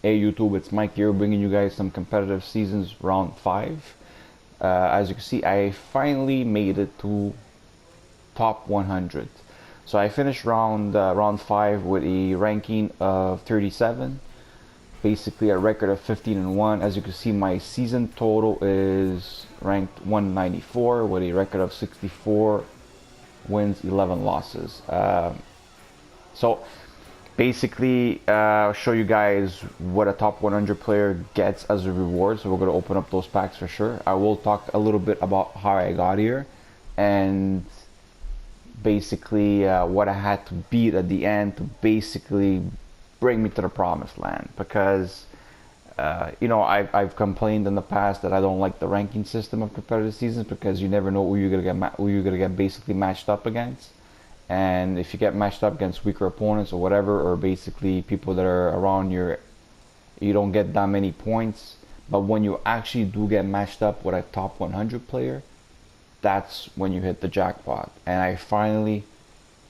Hey YouTube, it's Mike here bringing you guys some competitive seasons round 5. As you can see, I finally made it to top 100. So I finished round 5 with a ranking of 37, basically a record of 15 and 1. As you can see, my season total is ranked 194 with a record of 64 wins, 11 losses. So basically, I'll show you guys what a top 100 player gets as a reward. So we're going to open up those packs for sure. I will talk a little bit about how I got here and basically what I had to beat at the end to basically bring me to the promised land. Because I've complained in the past that I don't like the ranking system of competitive seasons because you never know who you're gonna get basically matched up against. And if you get matched up against weaker opponents or whatever, or basically people that are around you don't get that many points. But when you actually do get matched up with a top 100 player, that's when you hit the jackpot. And I finally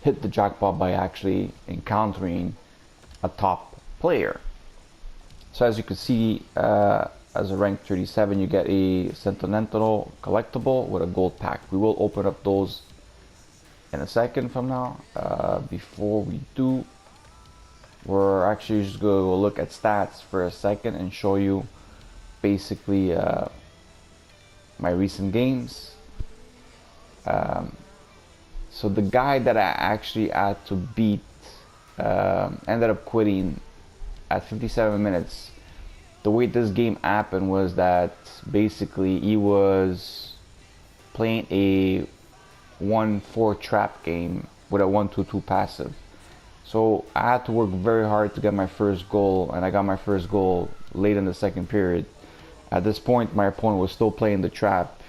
hit the jackpot by actually encountering a top player. So as you can see, as a rank 37, you get a Sentinel collectible with a gold pack. We will open up those in a second from now. Before we do, we're actually just going to look at stats for a second and show you basically my recent games. So the guy that I actually had to beat ended up quitting at 57 minutes. The way this game happened was that basically he was playing a 1-4 trap game with a 1-2-2 passive. So I had to work very hard to get my first goal, and I got my first goal late in the second period. At this point, my opponent was still playing the trap,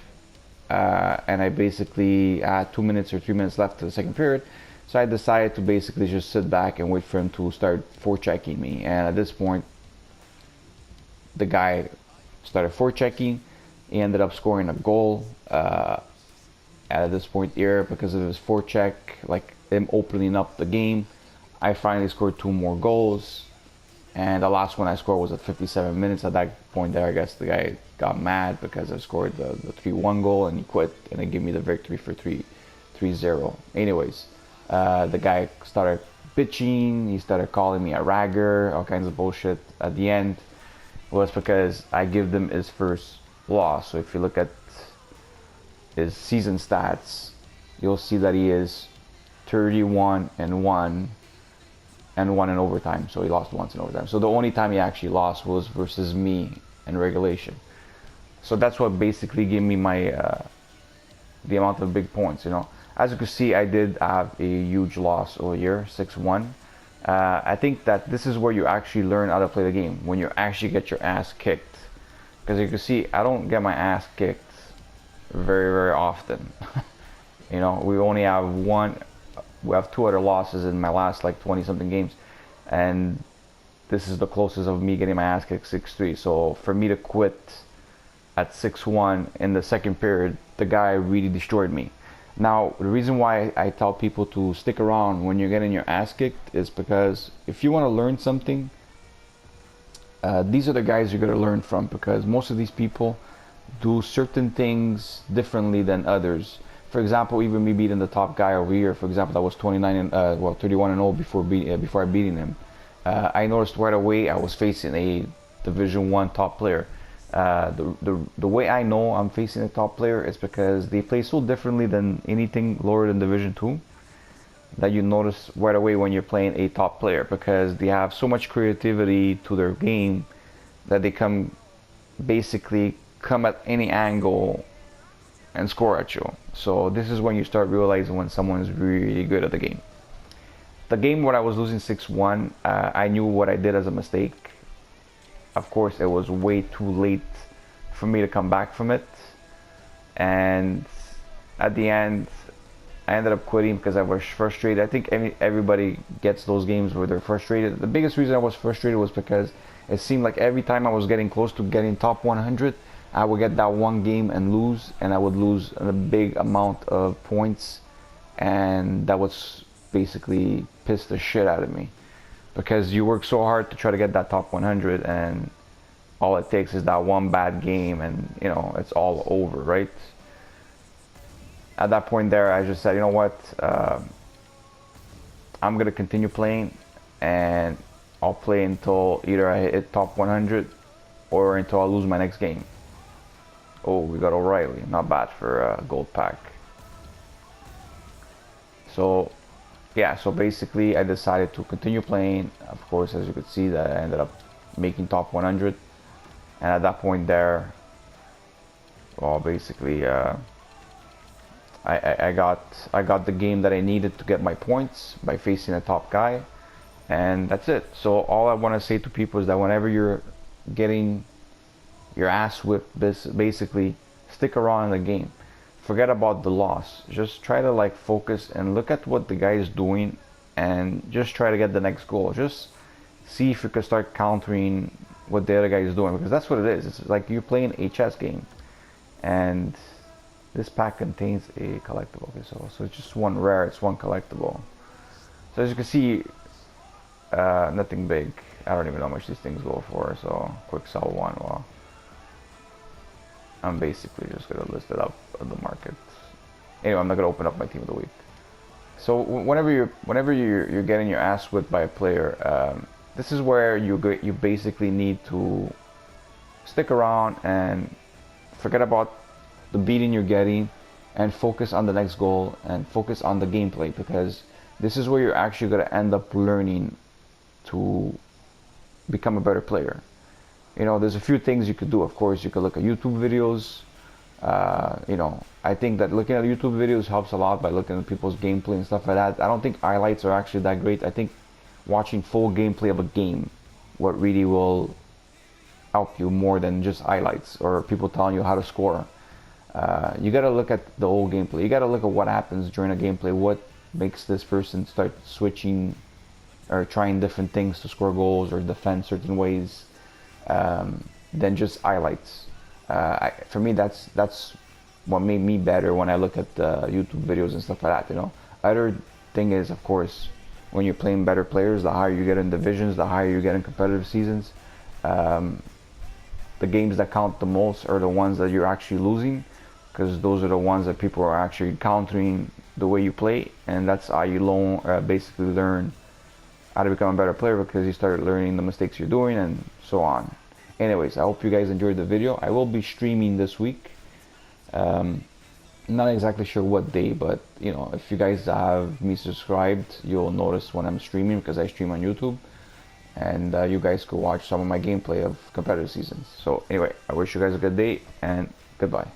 and I basically had 2 minutes or 3 minutes left to the second period. So I decided to basically just sit back and wait for him to start forechecking me. And at this point, the guy started forechecking. He ended up scoring a goal. At this point here, because of his forecheck, like him opening up the game, I finally scored 2 more goals. And the last one I scored was at 57 minutes. At that point there, I guess the guy got mad because I scored the 3-1 goal and he quit, and it gave me the victory for 3-0. Anyways, the guy started bitching. He started calling me a ragger, all kinds of bullshit. At the end, was because I give them his first loss. So if you look at his season stats, you'll see that he is 31 and 1 and 1 in overtime. So he lost once in overtime. So the only time he actually lost was versus me in regulation. So that's what basically gave me my the amount of big points. As you can see, I did have a huge loss all year, 6-1. I think that this is where you actually learn how to play the game, when you actually get your ass kicked. Because you can see, I don't get my ass kicked very, very often. We only have we have 2 other losses in my last like 20 something games, and this is the closest of me getting my ass kicked, 6-3. So for me to quit at 6-1 in the second period, the guy really destroyed me. Now the reason why I tell people to stick around when you're getting your ass kicked is because if you want to learn something, these are the guys you're going to learn from, because most of these people do certain things differently than others. For example, even me beating the top guy over here, for example, that was 29 and 31 and 0 before I beating him. I noticed right away I was facing a Division 1 top player. The way I know I'm facing a top player is because they play so differently than anything lower than Division 2, that you notice right away when you're playing a top player, because they have so much creativity to their game that they basically come at any angle and score at you. So this is when you start realizing when someone's really good at the game. The game where I was losing 6-1, I knew what I did as a mistake. Of course, it was way too late for me to come back from it. And at the end, I ended up quitting because I was frustrated. I think everybody gets those games where they're frustrated. The biggest reason I was frustrated was because it seemed like every time I was getting close to getting top 100, I would get that one game and lose, and I would lose a big amount of points, and that was basically pissed the shit out of me. because you work so hard to try to get that top 100, and all it takes is that one bad game, and it's all over, right? At that point there, I just said, you know what, I'm gonna continue playing, and I'll play until either I hit top 100 or until I lose my next game. Oh, we got O'Reilly, not bad for a gold pack. So yeah, so basically I decided to continue playing. Of course, as you could see, that I ended up making top 100, and at that point there, well, basically I got the game that I needed to get my points by facing a top guy, and that's it. So all I want to say to people is that whenever you're getting your ass whipped, basically stick around in the game. Forget about the loss. Just try to like focus and look at what the guy is doing, and just try to get the next goal. Just see if you can start countering what the other guy is doing, because that's what it is. It's like you're playing a chess game, and this pack contains a collectible. Okay, so it's just one rare, it's one collectible. So as you can see, nothing big. I don't even know how much these things go for, so quick sell one. Well, I'm basically just gonna list it up on the market. Anyway, I'm not gonna open up my team of the week. So whenever you're getting your ass whipped by a player, this is where you basically need to stick around and forget about the beating you're getting, and focus on the next goal and focus on the gameplay, because this is where you're actually gonna end up learning to become a better player. There's a few things you could do. Of course, you could look at YouTube videos. I think that looking at YouTube videos helps a lot by looking at people's gameplay and stuff like that. I don't think highlights are actually that great. I think watching full gameplay of a game, what really will help you more than just highlights or people telling you how to score. You gotta look at the whole gameplay. You gotta look at what happens during a gameplay. What makes this person start switching or trying different things to score goals or defend certain ways, than just highlights. For me, that's what made me better when I look at YouTube videos and stuff like that. Other thing is, of course, when you're playing better players, the higher you get in divisions, the higher you get in competitive seasons. The games that count the most are the ones that you're actually losing, because those are the ones that people are actually countering the way you play, and that's how you basically learn how to become a better player, because you start learning the mistakes you're doing and so on. Anyways, I hope you guys enjoyed the video. I will be streaming this week. Not exactly sure what day, but if you guys have me subscribed, you'll notice when I'm streaming, because I stream on YouTube, and you guys could watch some of my gameplay of competitive seasons. So anyway, I wish you guys a good day, and goodbye.